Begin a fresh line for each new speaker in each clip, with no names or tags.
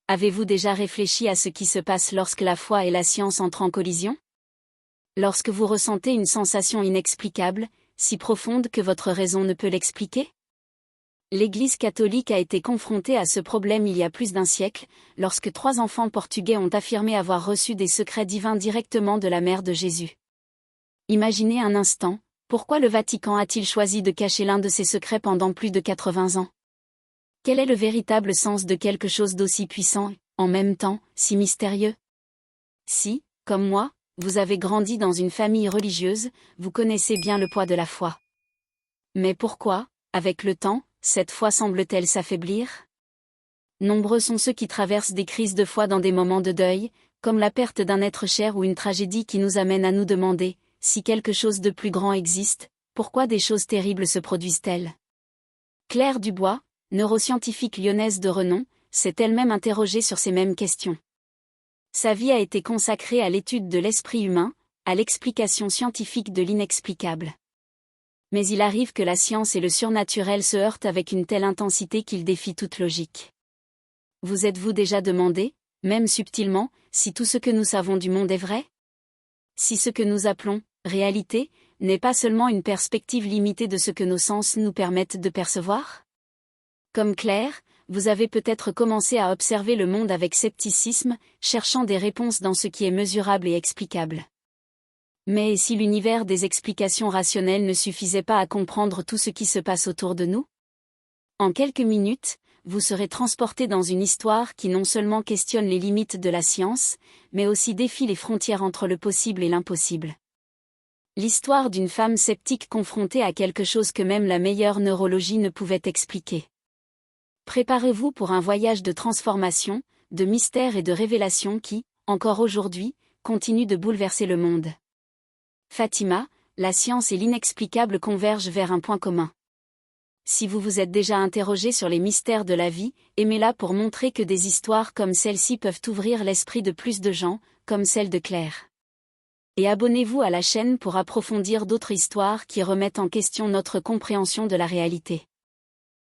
Avez-vous déjà réfléchi à ce qui se passe lorsque la foi et la science entrent en collision? Lorsque vous ressentez une sensation inexplicable, si profonde que votre raison ne peut l'expliquer? L'Église catholique a été confrontée à ce problème il y a plus d'un siècle, lorsque 3 enfants portugais ont affirmé avoir reçu des secrets divins directement de la mère de Jésus. Imaginez un instant, pourquoi le Vatican a-t-il choisi de cacher l'un de ses secrets pendant plus de 80 ans? Quel est le véritable sens de quelque chose d'aussi puissant, en même temps, si mystérieux? Si, comme moi, vous avez grandi dans une famille religieuse, vous connaissez bien le poids de la foi. Mais pourquoi, avec le temps, cette foi semble-t-elle s'affaiblir? Nombreux sont ceux qui traversent des crises de foi dans des moments de deuil, comme la perte d'un être cher ou une tragédie qui nous amène à nous demander, si quelque chose de plus grand existe, pourquoi des choses terribles se produisent-elles? Claire Dubois, neuroscientifique lyonnaise de renom, s'est elle-même interrogée sur ces mêmes questions. Sa vie a été consacrée à l'étude de l'esprit humain, à l'explication scientifique de l'inexplicable. Mais il arrive que la science et le surnaturel se heurtent avec une telle intensité qu'ils défient toute logique. Vous êtes-vous déjà demandé, même subtilement, si tout ce que nous savons du monde est vrai? Si ce que nous appelons réalité n'est pas seulement une perspective limitée de ce que nos sens nous permettent de percevoir? Comme Claire, vous avez peut-être commencé à observer le monde avec scepticisme, cherchant des réponses dans ce qui est mesurable et explicable. Mais si l'univers des explications rationnelles ne suffisait pas à comprendre tout ce qui se passe autour de nous? En quelques minutes, vous serez transporté dans une histoire qui non seulement questionne les limites de la science, mais aussi défie les frontières entre le possible et l'impossible. L'histoire d'une femme sceptique confrontée à quelque chose que même la meilleure neurologie ne pouvait expliquer. Préparez-vous pour un voyage de transformation, de mystère et de révélation qui, encore aujourd'hui, continue de bouleverser le monde. Fatima, la science et l'inexplicable convergent vers un point commun. Si vous vous êtes déjà interrogé sur les mystères de la vie, aimez-la pour montrer que des histoires comme celle-ci peuvent ouvrir l'esprit de plus de gens, comme celle de Claire. Et abonnez-vous à la chaîne pour approfondir d'autres histoires qui remettent en question notre compréhension de la réalité.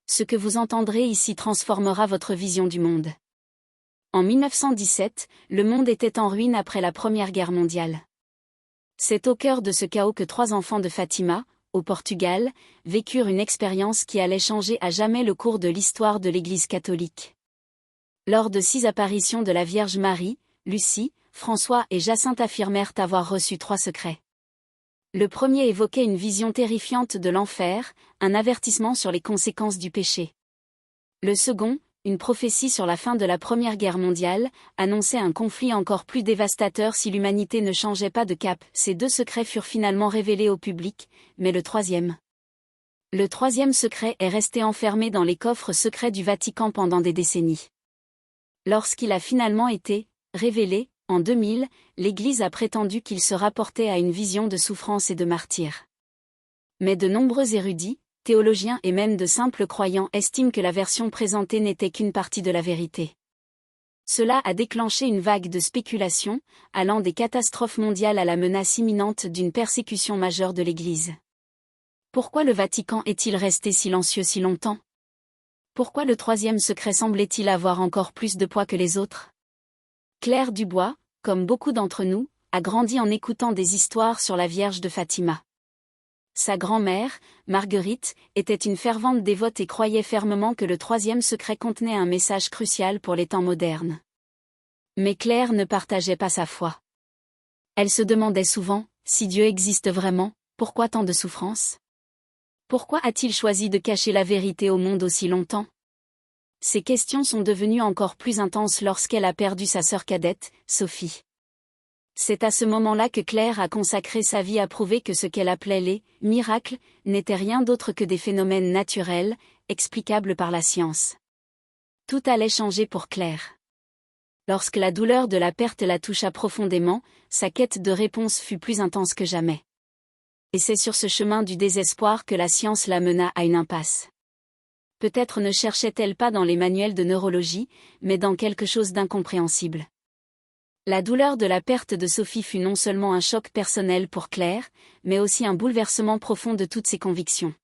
Ce que vous entendrez ici transformera votre vision du monde. En 1917, le monde était en ruine après la Première Guerre mondiale. C'est au cœur de ce chaos que 3 enfants de Fatima, au Portugal, vécurent une expérience qui allait changer à jamais le cours de l'histoire de l'Église catholique. Lors de 6 apparitions de la Vierge Marie, Lucie, François et Jacinthe affirmèrent avoir reçu 3 secrets. Le premier évoquait une vision terrifiante de l'enfer, un avertissement sur les conséquences du péché. Le second, une prophétie sur la fin de la Première Guerre mondiale, annonçait un conflit encore plus dévastateur si l'humanité ne changeait pas de cap. Ces 2 secrets furent finalement révélés au public, mais le troisième secret est resté enfermé dans les coffres secrets du Vatican pendant des décennies. Lorsqu'il a finalement été révélé, en 2000, l'Église a prétendu qu'il se rapportait à une vision de souffrance et de martyr. Mais de nombreux érudits, théologiens et même de simples croyants estiment que la version présentée n'était qu'une partie de la vérité. Cela a déclenché une vague de spéculation, allant des catastrophes mondiales à la menace imminente d'une persécution majeure de l'Église. Pourquoi le Vatican est-il resté silencieux si longtemps? Pourquoi le 3e secret semblait-il avoir encore plus de poids que les autres? Claire Dubois, comme beaucoup d'entre nous, a grandi en écoutant des histoires sur la Vierge de Fatima. Sa grand-mère, Marguerite, était une fervente dévote et croyait fermement que le 3e secret contenait un message crucial pour les temps modernes. Mais Claire ne partageait pas sa foi. Elle se demandait souvent, si Dieu existe vraiment, pourquoi tant de souffrance? Pourquoi a-t-il choisi de cacher la vérité au monde aussi longtemps? Ces questions sont devenues encore plus intenses lorsqu'elle a perdu sa sœur cadette, Sophie. C'est à ce moment-là que Claire a consacré sa vie à prouver que ce qu'elle appelait les « miracles » n'étaient rien d'autre que des phénomènes naturels, explicables par la science. Tout allait changer pour Claire. Lorsque la douleur de la perte la toucha profondément, sa quête de réponse fut plus intense que jamais. Et c'est sur ce chemin du désespoir que la science la mena à une impasse. Peut-être ne cherchait-elle pas dans les manuels de neurologie, mais dans quelque chose d'incompréhensible. La douleur de la perte de Sophie fut non seulement un choc personnel pour Claire, mais aussi un bouleversement profond de toutes ses convictions.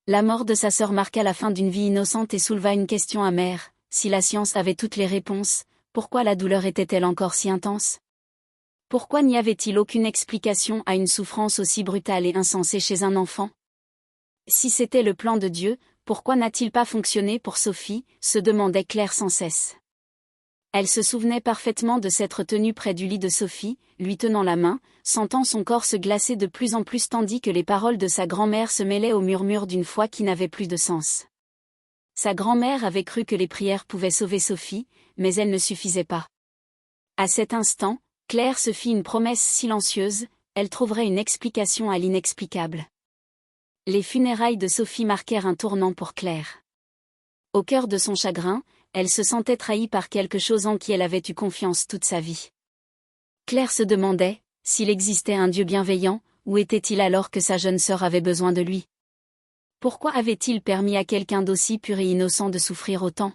La mort de sa sœur marqua la fin d'une vie innocente et souleva une question amère. si la science avait toutes les réponses, pourquoi la douleur était-elle encore si intense? Pourquoi n'y avait-il aucune explication à une souffrance aussi brutale et insensée chez un enfant? Si c'était le plan de Dieu, pourquoi n'a-t-il pas fonctionné pour Sophie, se demandait Claire sans cesse. Elle se souvenait parfaitement de s'être tenue près du lit de Sophie, lui tenant la main, sentant son corps se glacer de plus en plus tandis que les paroles de sa grand-mère se mêlaient au murmure d'une foi qui n'avait plus de sens. Sa grand-mère avait cru que les prières pouvaient sauver Sophie, mais elles ne suffisaient pas. À cet instant, Claire se fit une promesse silencieuse, elle trouverait une explication à l'inexplicable. Les funérailles de Sophie marquèrent un tournant pour Claire. Au cœur de son chagrin, elle se sentait trahie par quelque chose en qui elle avait eu confiance toute sa vie. Claire se demandait, s'il existait un Dieu bienveillant, où était-il alors que sa jeune sœur avait besoin de lui? Pourquoi avait-il permis à quelqu'un d'aussi pur et innocent de souffrir autant?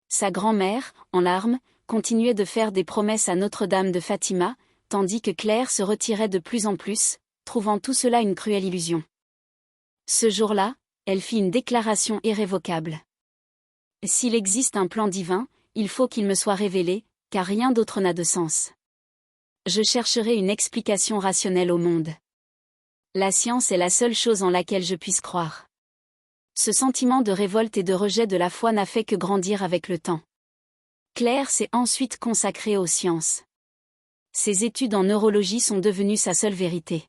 Sa grand-mère, en larmes, continuait de faire des promesses à Notre-Dame de Fatima, tandis que Claire se retirait de plus en plus, trouvant tout cela une cruelle illusion. Ce jour-là, elle fit une déclaration irrévocable. S'il existe un plan divin, il faut qu'il me soit révélé, car rien d'autre n'a de sens. Je chercherai une explication rationnelle au monde. La science est la seule chose en laquelle je puisse croire. Ce sentiment de révolte et de rejet de la foi n'a fait que grandir avec le temps. Claire s'est ensuite consacrée aux sciences. Ses études en neurologie sont devenues sa seule vérité.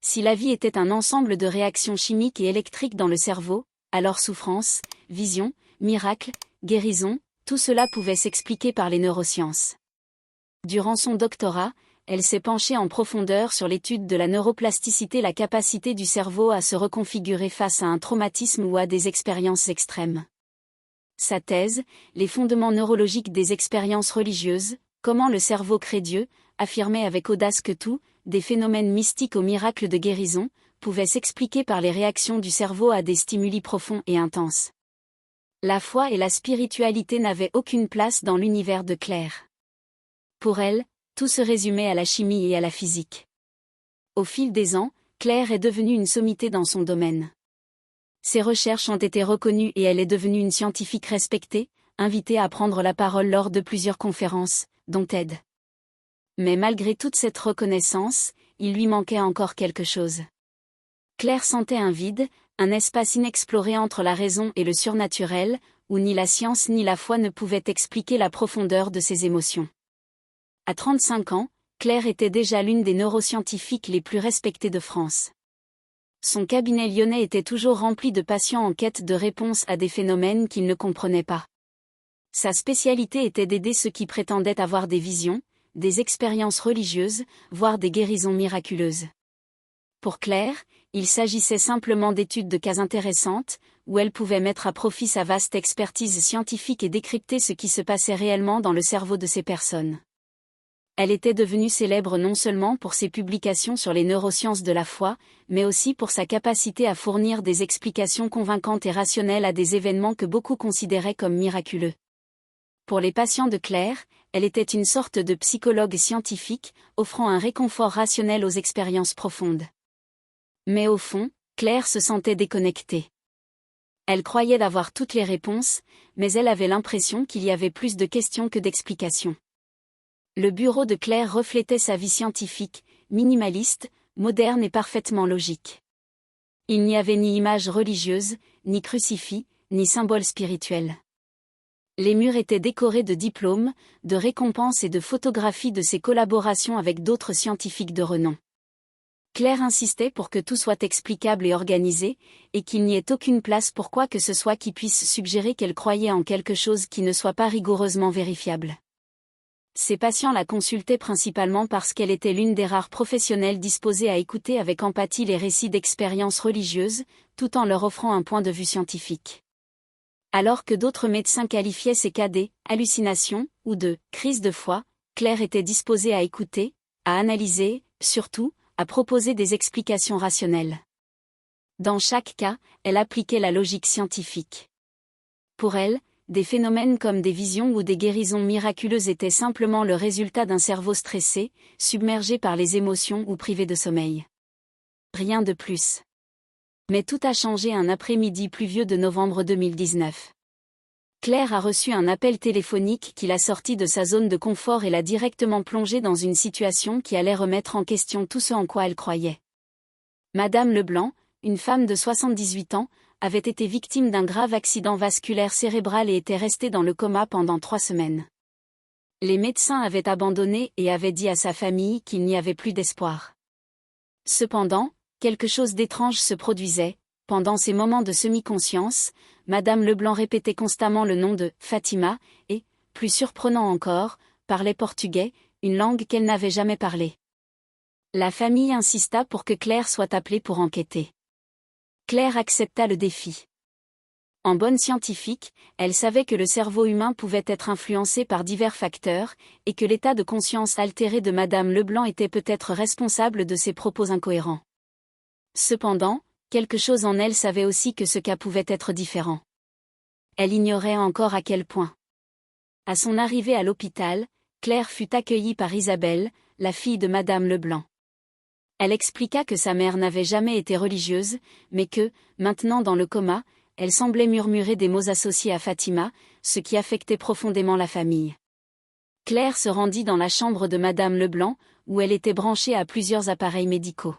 Si la vie était un ensemble de réactions chimiques et électriques dans le cerveau, alors souffrance, vision, miracle, guérison, tout cela pouvait s'expliquer par les neurosciences. Durant son doctorat, elle s'est penchée en profondeur sur l'étude de la neuroplasticité, la capacité du cerveau à se reconfigurer face à un traumatisme ou à des expériences extrêmes. Sa thèse, les fondements neurologiques des expériences religieuses, comment le cerveau crée Dieu, affirmait avec audace que tout, des phénomènes mystiques aux miracles de guérison, pouvait s'expliquer par les réactions du cerveau à des stimuli profonds et intenses. La foi et la spiritualité n'avaient aucune place dans l'univers de Claire. Pour elle, tout se résumait à la chimie et à la physique. Au fil des ans, Claire est devenue une sommité dans son domaine. Ses recherches ont été reconnues et elle est devenue une scientifique respectée, invitée à prendre la parole lors de plusieurs conférences, dont TED. Mais malgré toute cette reconnaissance, il lui manquait encore quelque chose. Claire sentait un vide, un espace inexploré entre la raison et le surnaturel, où ni la science ni la foi ne pouvaient expliquer la profondeur de ses émotions. À 35 ans, Claire était déjà l'une des neuroscientifiques les plus respectées de France. Son cabinet lyonnais était toujours rempli de patients en quête de réponses à des phénomènes qu'ils ne comprenaient pas. Sa spécialité était d'aider ceux qui prétendaient avoir des visions, des expériences religieuses, voire des guérisons miraculeuses. Pour Claire, il s'agissait simplement d'études de cas intéressantes, où elle pouvait mettre à profit sa vaste expertise scientifique et décrypter ce qui se passait réellement dans le cerveau de ces personnes. Elle était devenue célèbre non seulement pour ses publications sur les neurosciences de la foi, mais aussi pour sa capacité à fournir des explications convaincantes et rationnelles à des événements que beaucoup considéraient comme miraculeux. Pour les patients de Claire, elle était une sorte de psychologue scientifique, offrant un réconfort rationnel aux expériences profondes. Mais au fond, Claire se sentait déconnectée. Elle croyait avoir toutes les réponses, mais elle avait l'impression qu'il y avait plus de questions que d'explications. Le bureau de Claire reflétait sa vie scientifique, minimaliste, moderne et parfaitement logique. Il n'y avait ni image religieuse, ni crucifix, ni symbole spirituel. Les murs étaient décorés de diplômes, de récompenses et de photographies de ses collaborations avec d'autres scientifiques de renom. Claire insistait pour que tout soit explicable et organisé, et qu'il n'y ait aucune place pour quoi que ce soit qui puisse suggérer qu'elle croyait en quelque chose qui ne soit pas rigoureusement vérifiable. Ses patients la consultaient principalement parce qu'elle était l'une des rares professionnelles disposées à écouter avec empathie les récits d'expériences religieuses, tout en leur offrant un point de vue scientifique. Alors que d'autres médecins qualifiaient ces cas d'hallucinations ou de crises de foi, Claire était disposée à écouter, à analyser, surtout, à proposer des explications rationnelles. Dans chaque cas, elle appliquait la logique scientifique. Pour elle, des phénomènes comme des visions ou des guérisons miraculeuses étaient simplement le résultat d'un cerveau stressé, submergé par les émotions ou privé de sommeil. Rien de plus. Mais tout a changé un après-midi pluvieux de novembre 2019. Claire a reçu un appel téléphonique qui l'a sortie de sa zone de confort et l'a directement plongée dans une situation qui allait remettre en question tout ce en quoi elle croyait. Madame Leblanc, une femme de 78 ans, avait été victime d'un grave accident vasculaire cérébral et était restée dans le coma pendant 3 semaines. Les médecins avaient abandonné et avaient dit à sa famille qu'il n'y avait plus d'espoir. Cependant, quelque chose d'étrange se produisait. Pendant ces moments de semi-conscience, Madame Leblanc répétait constamment le nom de Fatima et, plus surprenant encore, parlait portugais, une langue qu'elle n'avait jamais parlée. La famille insista pour que Claire soit appelée pour enquêter. Claire accepta le défi. En bonne scientifique, elle savait que le cerveau humain pouvait être influencé par divers facteurs, et que l'état de conscience altéré de Madame Leblanc était peut-être responsable de ses propos incohérents. Cependant, quelque chose en elle savait aussi que ce cas pouvait être différent. Elle ignorait encore à quel point. À son arrivée à l'hôpital, Claire fut accueillie par Isabelle, la fille de Madame Leblanc. Elle expliqua que sa mère n'avait jamais été religieuse, mais que, maintenant dans le coma, elle semblait murmurer des mots associés à Fatima, ce qui affectait profondément la famille. Claire se rendit dans la chambre de Madame Leblanc, où elle était branchée à plusieurs appareils médicaux.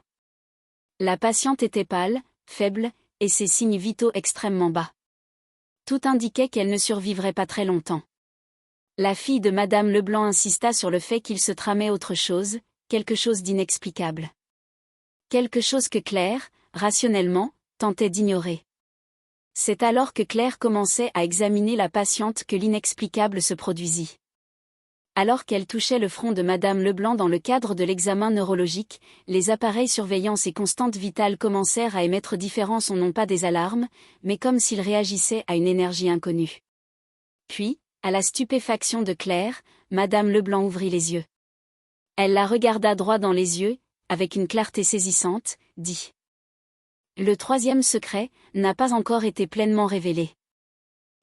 La patiente était pâle, faible, et ses signes vitaux extrêmement bas. Tout indiquait qu'elle ne survivrait pas très longtemps. La fille de Madame Leblanc insista sur le fait qu'il se tramait autre chose, quelque chose d'inexplicable. Quelque chose que Claire, rationnellement, tentait d'ignorer. C'est alors que Claire commençait à examiner la patiente que l'inexplicable se produisit. Alors qu'elle touchait le front de Madame Leblanc dans le cadre de l'examen neurologique, les appareils surveillance et constante vitale commencèrent à émettre différents sons, non pas des alarmes, mais comme s'ils réagissaient à une énergie inconnue. Puis, à la stupéfaction de Claire, Madame Leblanc ouvrit les yeux. Elle la regarda droit dans les yeux, avec une clarté saisissante, dit. Le troisième secret n'a pas encore été pleinement révélé.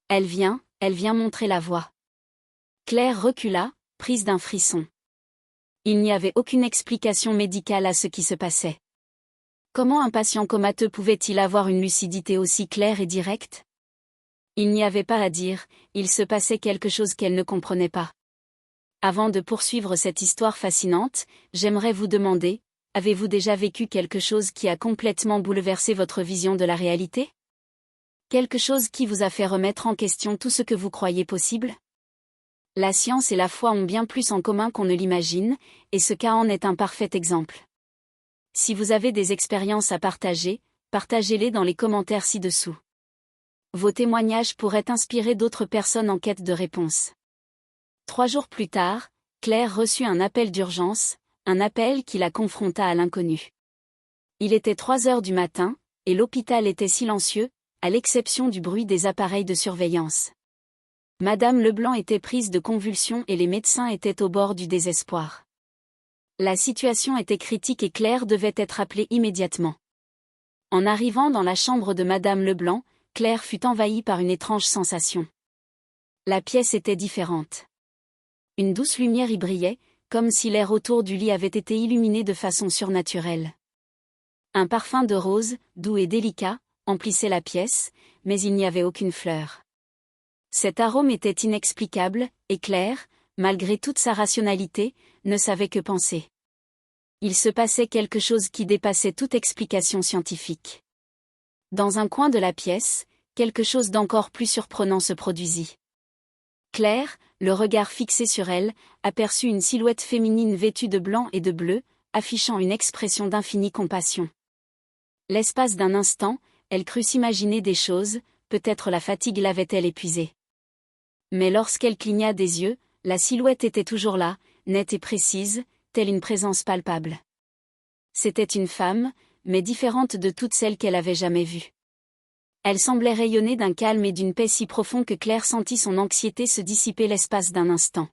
Elle vient montrer la voie. Claire recula, prise d'un frisson. Il n'y avait aucune explication médicale à ce qui se passait. Comment un patient comateux pouvait-il avoir une lucidité aussi claire et directe? Il n'y avait pas à dire, il se passait quelque chose qu'elle ne comprenait pas. Avant de poursuivre cette histoire fascinante, j'aimerais vous demander, avez-vous déjà vécu quelque chose qui a complètement bouleversé votre vision de la réalité? Quelque chose qui vous a fait remettre en question tout ce que vous croyez possible? La science et la foi ont bien plus en commun qu'on ne l'imagine, et ce cas en est un parfait exemple. Si vous avez des expériences à partager, partagez-les dans les commentaires ci-dessous. Vos témoignages pourraient inspirer d'autres personnes en quête de réponses. 3 jours plus tard, Claire reçut un appel d'urgence, un appel qui la confronta à l'inconnu. Il était 3 heures du matin, et l'hôpital était silencieux, à l'exception du bruit des appareils de surveillance. Madame Leblanc était prise de convulsions et les médecins étaient au bord du désespoir. La situation était critique et Claire devait être appelée immédiatement. En arrivant dans la chambre de Madame Leblanc, Claire fut envahie par une étrange sensation. La pièce était différente. Une douce lumière y brillait, comme si l'air autour du lit avait été illuminé de façon surnaturelle. Un parfum de rose, doux et délicat, emplissait la pièce, mais il n'y avait aucune fleur. Cet arôme était inexplicable, et Claire, malgré toute sa rationalité, ne savait que penser. Il se passait quelque chose qui dépassait toute explication scientifique. Dans un coin de la pièce, quelque chose d'encore plus surprenant se produisit. Claire, le regard fixé sur elle, aperçut une silhouette féminine vêtue de blanc et de bleu, affichant une expression d'infinie compassion. L'espace d'un instant, elle crut s'imaginer des choses, peut-être la fatigue l'avait-elle épuisée. Mais lorsqu'elle cligna des yeux, la silhouette était toujours là, nette et précise, telle une présence palpable. C'était une femme, mais différente de toutes celles qu'elle avait jamais vues. Elle semblait rayonner d'un calme et d'une paix si profond que Claire sentit son anxiété se dissiper l'espace d'un instant.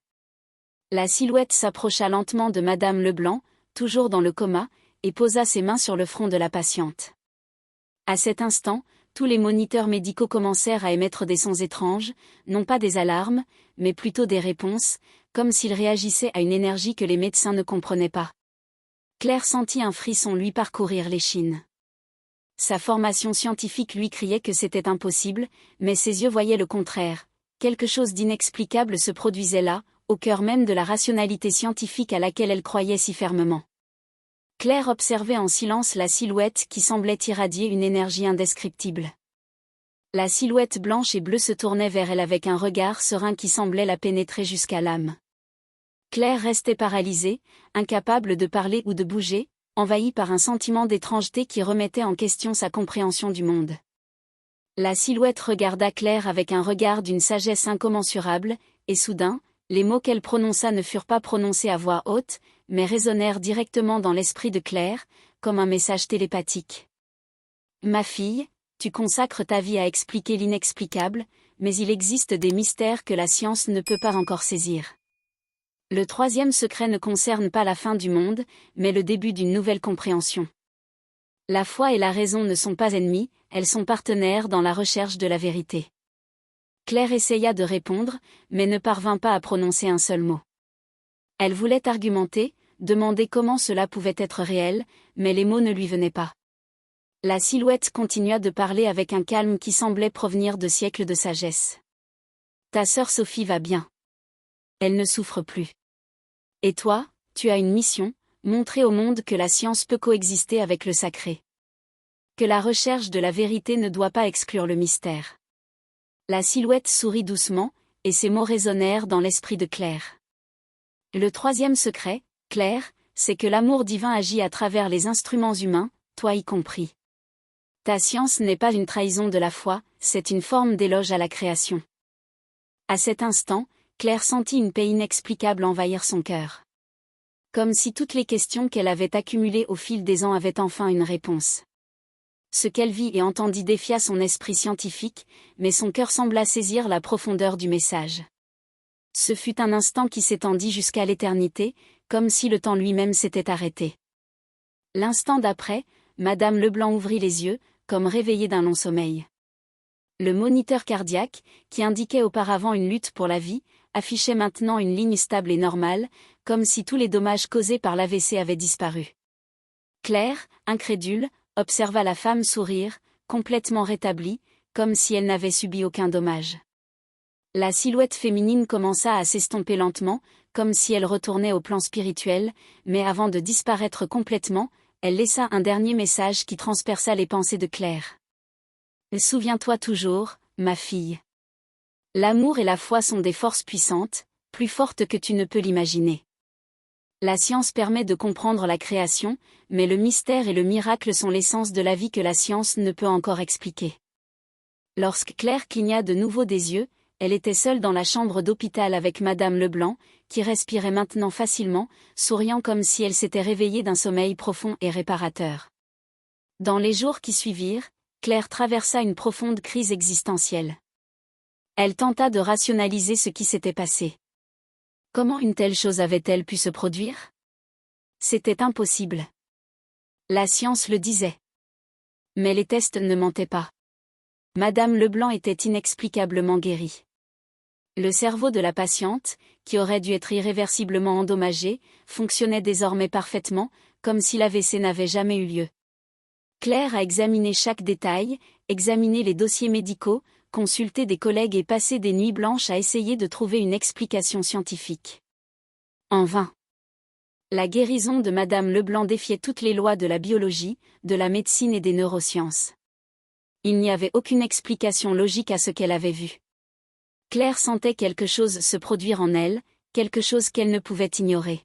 La silhouette s'approcha lentement de Madame Leblanc, toujours dans le coma, et posa ses mains sur le front de la patiente. À cet instant, tous les moniteurs médicaux commencèrent à émettre des sons étranges, non pas des alarmes, mais plutôt des réponses, comme s'ils réagissaient à une énergie que les médecins ne comprenaient pas. Claire sentit un frisson lui parcourir l'échine. Sa formation scientifique lui criait que c'était impossible, mais ses yeux voyaient le contraire. Quelque chose d'inexplicable se produisait là, au cœur même de la rationalité scientifique à laquelle elle croyait si fermement. Claire observait en silence la silhouette qui semblait irradier une énergie indescriptible. La silhouette blanche et bleue se tournait vers elle avec un regard serein qui semblait la pénétrer jusqu'à l'âme. Claire restait paralysée, incapable de parler ou de bouger, envahie par un sentiment d'étrangeté qui remettait en question sa compréhension du monde. La silhouette regarda Claire avec un regard d'une sagesse incommensurable, et soudain, les mots qu'elle prononça ne furent pas prononcés à voix haute, mais résonnèrent directement dans l'esprit de Claire, comme un message télépathique. « Ma fille, tu consacres ta vie à expliquer l'inexplicable, mais il existe des mystères que la science ne peut pas encore saisir. Le troisième secret ne concerne pas la fin du monde, mais le début d'une nouvelle compréhension. La foi et la raison ne sont pas ennemies, elles sont partenaires dans la recherche de la vérité. » Claire essaya de répondre, mais ne parvint pas à prononcer un seul mot. Elle voulait argumenter, demander comment cela pouvait être réel, mais les mots ne lui venaient pas. La silhouette continua de parler avec un calme qui semblait provenir de siècles de sagesse. « Ta sœur Sophie va bien. Elle ne souffre plus. Et toi, tu as une mission, montrer au monde que la science peut coexister avec le sacré. Que la recherche de la vérité ne doit pas exclure le mystère. » La silhouette sourit doucement, et ces mots résonnèrent dans l'esprit de Claire. Le troisième secret, Claire, c'est que l'amour divin agit à travers les instruments humains, toi y compris. Ta science n'est pas une trahison de la foi, c'est une forme d'éloge à la création. À cet instant, Claire sentit une paix inexplicable envahir son cœur. Comme si toutes les questions qu'elle avait accumulées au fil des ans avaient enfin une réponse. Ce qu'elle vit et entendit défia son esprit scientifique, mais son cœur sembla saisir la profondeur du message. Ce fut un instant qui s'étendit jusqu'à l'éternité, comme si le temps lui-même s'était arrêté. L'instant d'après, Madame Leblanc ouvrit les yeux, comme réveillée d'un long sommeil. Le moniteur cardiaque, qui indiquait auparavant une lutte pour la vie, affichait maintenant une ligne stable et normale, comme si tous les dommages causés par l'AVC avaient disparu. Claire, incrédule, observa la femme sourire, complètement rétablie, comme si elle n'avait subi aucun dommage. La silhouette féminine commença à s'estomper lentement, comme si elle retournait au plan spirituel, mais avant de disparaître complètement, elle laissa un dernier message qui transperça les pensées de Claire. « Souviens-toi toujours, ma fille. L'amour et la foi sont des forces puissantes, plus fortes que tu ne peux l'imaginer. La science permet de comprendre la création, mais le mystère et le miracle sont l'essence de la vie que la science ne peut encore expliquer. » Lorsque Claire cligna de nouveau des yeux, elle était seule dans la chambre d'hôpital avec Madame Leblanc, qui respirait maintenant facilement, souriant comme si elle s'était réveillée d'un sommeil profond et réparateur. Dans les jours qui suivirent, Claire traversa une profonde crise existentielle. Elle tenta de rationaliser ce qui s'était passé. Comment une telle chose avait-elle pu se produire? C'était impossible. La science le disait. Mais les tests ne mentaient pas. Madame Leblanc était inexplicablement guérie. Le cerveau de la patiente, qui aurait dû être irréversiblement endommagé, fonctionnait désormais parfaitement, comme si l'AVC n'avait jamais eu lieu. Claire a examiné chaque détail, examiné les dossiers médicaux, consulté des collègues et passé des nuits blanches à essayer de trouver une explication scientifique. En vain. La guérison de Madame Leblanc défiait toutes les lois de la biologie, de la médecine et des neurosciences. Il n'y avait aucune explication logique à ce qu'elle avait vu. Claire sentait quelque chose se produire en elle, quelque chose qu'elle ne pouvait ignorer.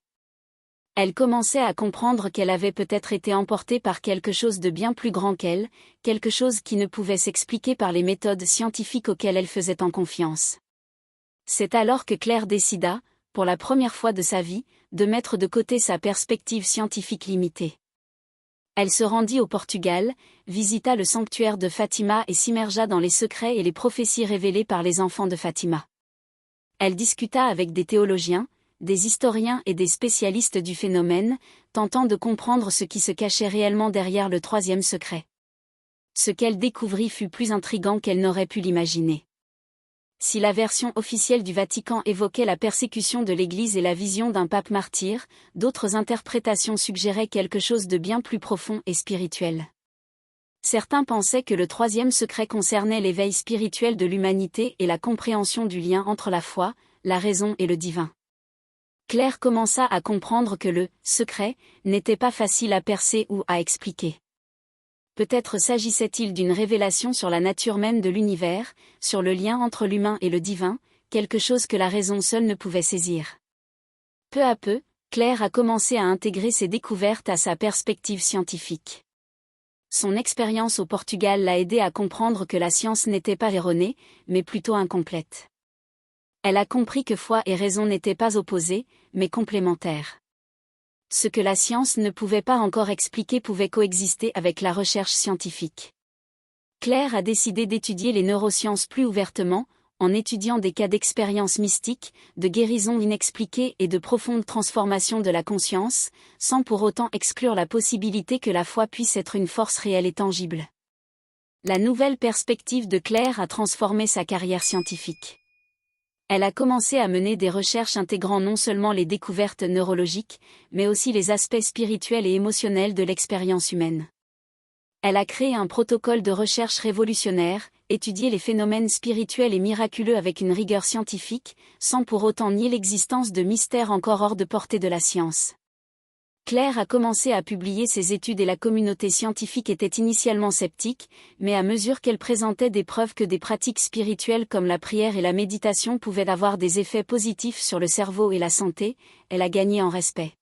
Elle commençait à comprendre qu'elle avait peut-être été emportée par quelque chose de bien plus grand qu'elle, quelque chose qui ne pouvait s'expliquer par les méthodes scientifiques auxquelles elle faisait en confiance. C'est alors que Claire décida, pour la première fois de sa vie, de mettre de côté sa perspective scientifique limitée. Elle se rendit au Portugal, visita le sanctuaire de Fatima et s'immergea dans les secrets et les prophéties révélées par les enfants de Fatima. Elle discuta avec des théologiens, des historiens et des spécialistes du phénomène, tentant de comprendre ce qui se cachait réellement derrière le troisième secret. Ce qu'elle découvrit fut plus intrigant qu'elle n'aurait pu l'imaginer. Si la version officielle du Vatican évoquait la persécution de l'Église et la vision d'un pape martyr, d'autres interprétations suggéraient quelque chose de bien plus profond et spirituel. Certains pensaient que le troisième secret concernait l'éveil spirituel de l'humanité et la compréhension du lien entre la foi, la raison et le divin. Claire commença à comprendre que le « secret » n'était pas facile à percer ou à expliquer. Peut-être s'agissait-il d'une révélation sur la nature même de l'univers, sur le lien entre l'humain et le divin, quelque chose que la raison seule ne pouvait saisir. Peu à peu, Claire a commencé à intégrer ces découvertes à sa perspective scientifique. Son expérience au Portugal l'a aidée à comprendre que la science n'était pas erronée, mais plutôt incomplète. Elle a compris que foi et raison n'étaient pas opposées, mais complémentaires. Ce que la science ne pouvait pas encore expliquer pouvait coexister avec la recherche scientifique. Claire a décidé d'étudier les neurosciences plus ouvertement, en étudiant des cas d'expériences mystiques, de guérisons inexpliquées et de profondes transformations de la conscience, sans pour autant exclure la possibilité que la foi puisse être une force réelle et tangible. La nouvelle perspective de Claire a transformé sa carrière scientifique. Elle a commencé à mener des recherches intégrant non seulement les découvertes neurologiques, mais aussi les aspects spirituels et émotionnels de l'expérience humaine. Elle a créé un protocole de recherche révolutionnaire, étudié les phénomènes spirituels et miraculeux avec une rigueur scientifique, sans pour autant nier l'existence de mystères encore hors de portée de la science. Claire a commencé à publier ses études et la communauté scientifique était initialement sceptique, mais à mesure qu'elle présentait des preuves que des pratiques spirituelles comme la prière et la méditation pouvaient avoir des effets positifs sur le cerveau et la santé, elle a gagné en respect.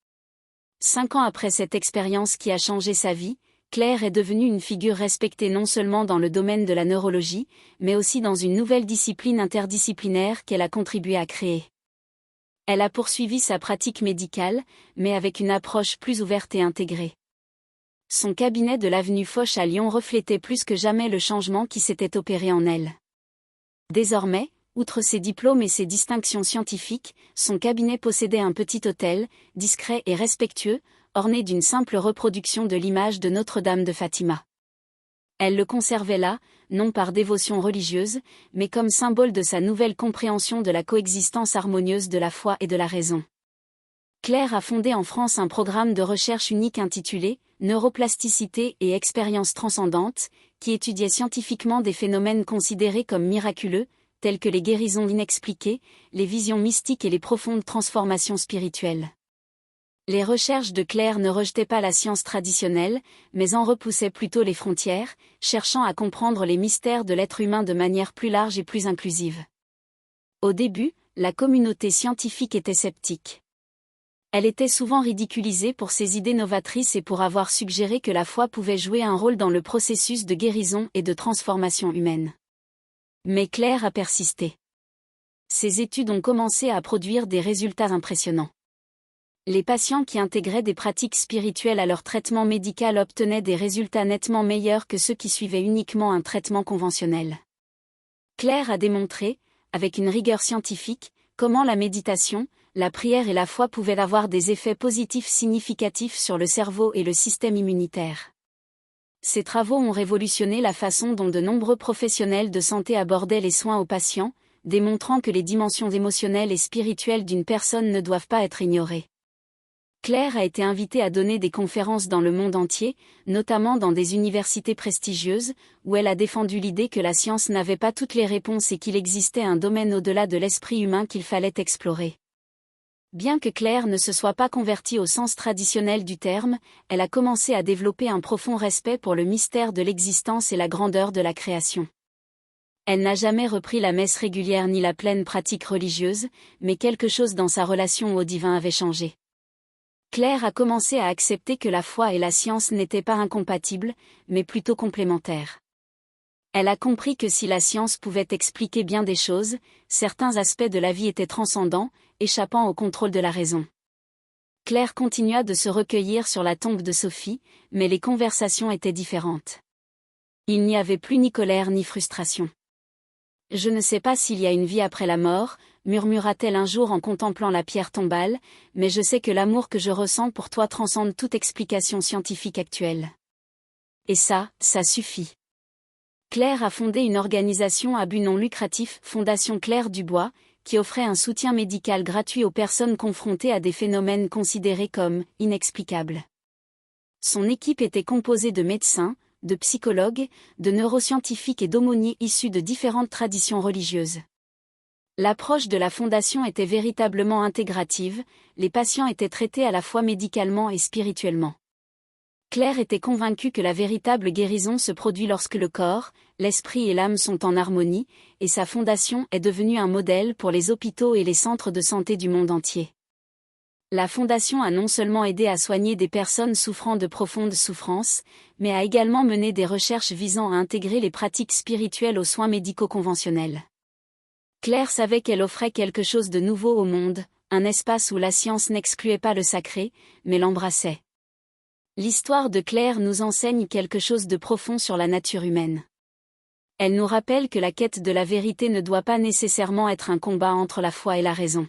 5 ans après cette expérience qui a changé sa vie, Claire est devenue une figure respectée non seulement dans le domaine de la neurologie, mais aussi dans une nouvelle discipline interdisciplinaire qu'elle a contribué à créer. Elle a poursuivi sa pratique médicale, mais avec une approche plus ouverte et intégrée. Son cabinet de l'avenue Foch à Lyon reflétait plus que jamais le changement qui s'était opéré en elle. Désormais, outre ses diplômes et ses distinctions scientifiques, son cabinet possédait un petit hôtel, discret et respectueux, orné d'une simple reproduction de l'image de Notre-Dame de Fatima. Elle le conservait là, non par dévotion religieuse, mais comme symbole de sa nouvelle compréhension de la coexistence harmonieuse de la foi et de la raison. Claire a fondé en France un programme de recherche unique intitulé « Neuroplasticité et expériences transcendantes » qui étudiait scientifiquement des phénomènes considérés comme miraculeux, tels que les guérisons inexpliquées, les visions mystiques et les profondes transformations spirituelles. Les recherches de Claire ne rejetaient pas la science traditionnelle, mais en repoussaient plutôt les frontières, cherchant à comprendre les mystères de l'être humain de manière plus large et plus inclusive. Au début, la communauté scientifique était sceptique. Elle était souvent ridiculisée pour ses idées novatrices et pour avoir suggéré que la foi pouvait jouer un rôle dans le processus de guérison et de transformation humaine. Mais Claire a persisté. Ses études ont commencé à produire des résultats impressionnants. Les patients qui intégraient des pratiques spirituelles à leur traitement médical obtenaient des résultats nettement meilleurs que ceux qui suivaient uniquement un traitement conventionnel. Claire a démontré, avec une rigueur scientifique, comment la méditation, la prière et la foi pouvaient avoir des effets positifs significatifs sur le cerveau et le système immunitaire. Ces travaux ont révolutionné la façon dont de nombreux professionnels de santé abordaient les soins aux patients, démontrant que les dimensions émotionnelles et spirituelles d'une personne ne doivent pas être ignorées. Claire a été invitée à donner des conférences dans le monde entier, notamment dans des universités prestigieuses, où elle a défendu l'idée que la science n'avait pas toutes les réponses et qu'il existait un domaine au-delà de l'esprit humain qu'il fallait explorer. Bien que Claire ne se soit pas convertie au sens traditionnel du terme, elle a commencé à développer un profond respect pour le mystère de l'existence et la grandeur de la création. Elle n'a jamais repris la messe régulière ni la pleine pratique religieuse, mais quelque chose dans sa relation au divin avait changé. Claire a commencé à accepter que la foi et la science n'étaient pas incompatibles, mais plutôt complémentaires. Elle a compris que si la science pouvait expliquer bien des choses, certains aspects de la vie étaient transcendants, échappant au contrôle de la raison. Claire continua de se recueillir sur la tombe de Sophie, mais les conversations étaient différentes. Il n'y avait plus ni colère ni frustration. « Je ne sais pas s'il y a une vie après la mort », murmura-t-elle un jour en contemplant la pierre tombale, mais je sais que l'amour que je ressens pour toi transcende toute explication scientifique actuelle. Et ça suffit. Claire a fondé une organisation à but non lucratif, Fondation Claire Dubois, qui offrait un soutien médical gratuit aux personnes confrontées à des phénomènes considérés comme inexplicables. Son équipe était composée de médecins, de psychologues, de neuroscientifiques et d'aumôniers issus de différentes traditions religieuses. L'approche de la fondation était véritablement intégrative, les patients étaient traités à la fois médicalement et spirituellement. Claire était convaincue que la véritable guérison se produit lorsque le corps, l'esprit et l'âme sont en harmonie, et sa fondation est devenue un modèle pour les hôpitaux et les centres de santé du monde entier. La fondation a non seulement aidé à soigner des personnes souffrant de profondes souffrances, mais a également mené des recherches visant à intégrer les pratiques spirituelles aux soins médicaux conventionnels. Claire savait qu'elle offrait quelque chose de nouveau au monde, un espace où la science n'excluait pas le sacré, mais l'embrassait. L'histoire de Claire nous enseigne quelque chose de profond sur la nature humaine. Elle nous rappelle que la quête de la vérité ne doit pas nécessairement être un combat entre la foi et la raison.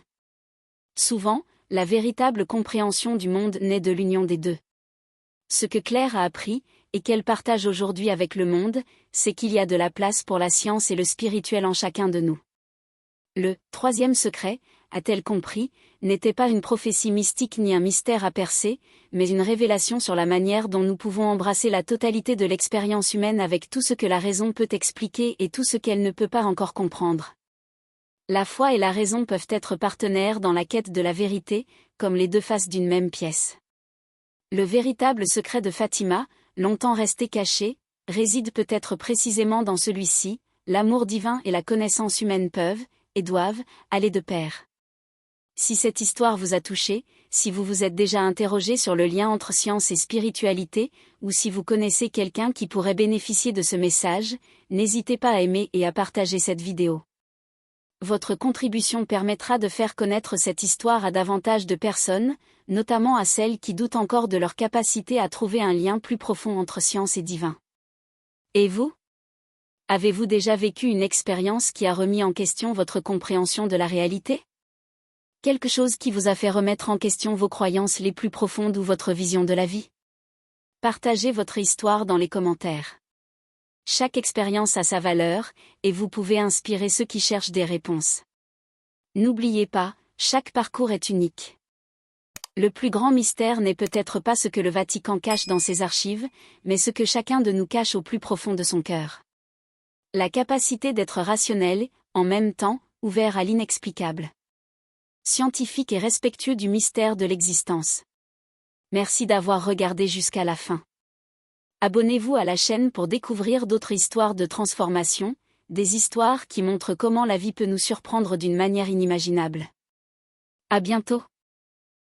Souvent, la véritable compréhension du monde naît de l'union des deux. Ce que Claire a appris, et qu'elle partage aujourd'hui avec le monde, c'est qu'il y a de la place pour la science et le spirituel en chacun de nous. Le troisième secret, a-t-elle compris, n'était pas une prophétie mystique ni un mystère à percer, mais une révélation sur la manière dont nous pouvons embrasser la totalité de l'expérience humaine avec tout ce que la raison peut expliquer et tout ce qu'elle ne peut pas encore comprendre. La foi et la raison peuvent être partenaires dans la quête de la vérité, comme les deux faces d'une même pièce. Le véritable secret de Fatima, longtemps resté caché, réside peut-être précisément dans celui-ci: l'amour divin et la connaissance humaine peuvent, et doivent, aller de pair. Si cette histoire vous a touché, si vous vous êtes déjà interrogé sur le lien entre science et spiritualité, ou si vous connaissez quelqu'un qui pourrait bénéficier de ce message, n'hésitez pas à aimer et à partager cette vidéo. Votre contribution permettra de faire connaître cette histoire à davantage de personnes, notamment à celles qui doutent encore de leur capacité à trouver un lien plus profond entre science et divin. Et vous ? Avez-vous déjà vécu une expérience qui a remis en question votre compréhension de la réalité ? Quelque chose qui vous a fait remettre en question vos croyances les plus profondes ou votre vision de la vie ? Partagez votre histoire dans les commentaires. Chaque expérience a sa valeur, et vous pouvez inspirer ceux qui cherchent des réponses. N'oubliez pas, chaque parcours est unique. Le plus grand mystère n'est peut-être pas ce que le Vatican cache dans ses archives, mais ce que chacun de nous cache au plus profond de son cœur. La capacité d'être rationnel, en même temps, ouvert à l'inexplicable. Scientifique et respectueux du mystère de l'existence. Merci d'avoir regardé jusqu'à la fin. Abonnez-vous à la chaîne pour découvrir d'autres histoires de transformation, des histoires qui montrent comment la vie peut nous surprendre d'une manière inimaginable. À bientôt.